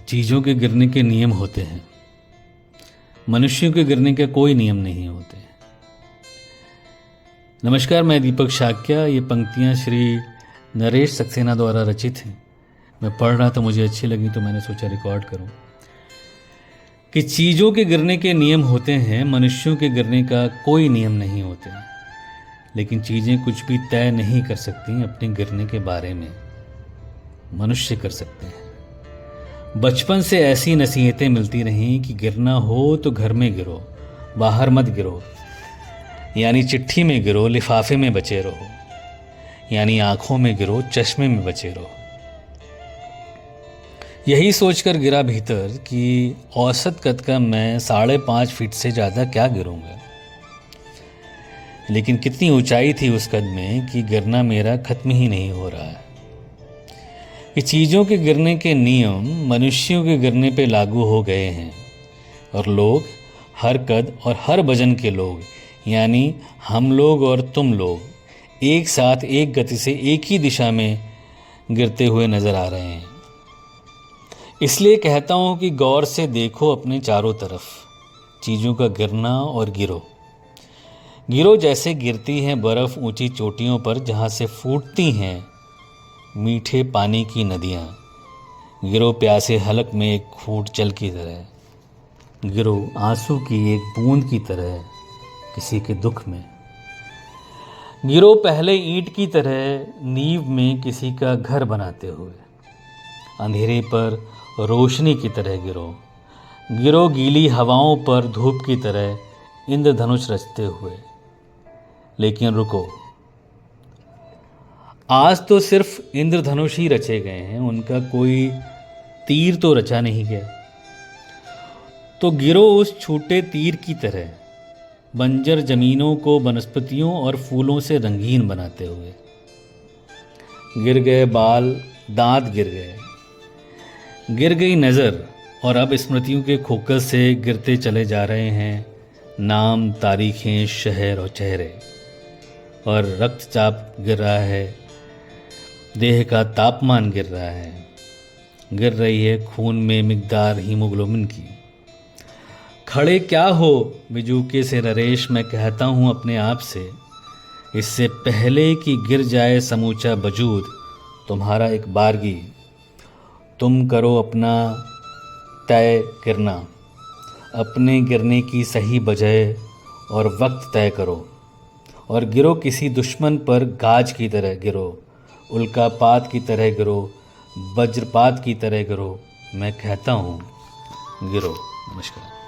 चीज़ों के गिरने के नियम होते हैं, मनुष्यों के गिरने के कोई नियम नहीं होते। नमस्कार, मैं दीपक शाक्या। ये पंक्तियाँ श्री नरेश सक्सेना द्वारा रचित हैं। मैं पढ़ रहा था, मुझे अच्छी लगी तो मैंने सोचा रिकॉर्ड करूं कि चीज़ों के गिरने के नियम होते हैं, मनुष्यों के गिरने का कोई नियम नहीं होते। लेकिन चीज़ें कुछ भी तय नहीं कर सकती अपने गिरने के बारे में, मनुष्य कर सकते हैं। बचपन से ऐसी नसीहतें मिलती रहीं कि गिरना हो तो घर में गिरो, बाहर मत गिरो। यानी चिट्ठी में गिरो, लिफाफे में बचे रहो। यानी आंखों में गिरो, चश्मे में बचे रहो। यही सोचकर गिरा भीतर कि औसत कद का मैं 5.5 फीट से ज़्यादा क्या गिरूंगा। लेकिन कितनी ऊंचाई थी उस कद में कि गिरना मेरा खत्म ही नहीं हो रहा है। कि चीज़ों के गिरने के नियम मनुष्यों के गिरने पे लागू हो गए हैं और लोग, हर कद और हर वजन के लोग, यानी हम लोग और तुम लोग एक साथ एक गति से एक ही दिशा में गिरते हुए नजर आ रहे हैं। इसलिए कहता हूँ कि गौर से देखो अपने चारों तरफ चीज़ों का गिरना और गिरो। गिरो जैसे गिरती हैं बर्फ़ ऊंची चोटियों पर, जहाँ से फूटती हैं मीठे पानी की नदियाँ। गिरो प्यासे हलक में एक फूट जल की तरह। गिरो आंसू की एक बूंद की तरह किसी के दुख में। गिरो पहले ईंट की तरह नींव में किसी का घर बनाते हुए। अंधेरे पर रोशनी की तरह गिरो। गिरो गीली हवाओं पर धूप की तरह इंद्रधनुष रचते हुए। लेकिन रुको, आज तो सिर्फ इंद्रधनुष ही रचे गए हैं, उनका कोई तीर तो रचा नहीं गया। तो गिरो उस छोटे तीर की तरह, बंजर जमीनों को वनस्पतियों और फूलों से रंगीन बनाते हुए। गिर गए बाल, दांत गिर गए, गिर गई नज़र, और अब स्मृतियों के खोखल से गिरते चले जा रहे हैं नाम, तारीखें, शहर और चेहरे। और रक्तचाप गिर रहा है, देह का तापमान गिर रहा है, गिर रही है खून में मिकदार हीमोग्लोबिन की। खड़े क्या हो बिजूके से नरेश, मैं कहता हूँ अपने आप से, इससे पहले कि गिर जाए समूचा वजूद तुम्हारा एक बारगी। तुम करो अपना तय गिरना, अपने गिरने की सही वजह और वक्त तय करो। और गिरो किसी दुश्मन पर गाज की तरह गिरो, उल्कापात की तरह गिरो, वज्रपात की तरह गिरो। मैं कहता हूँ गिरो। नमस्कार।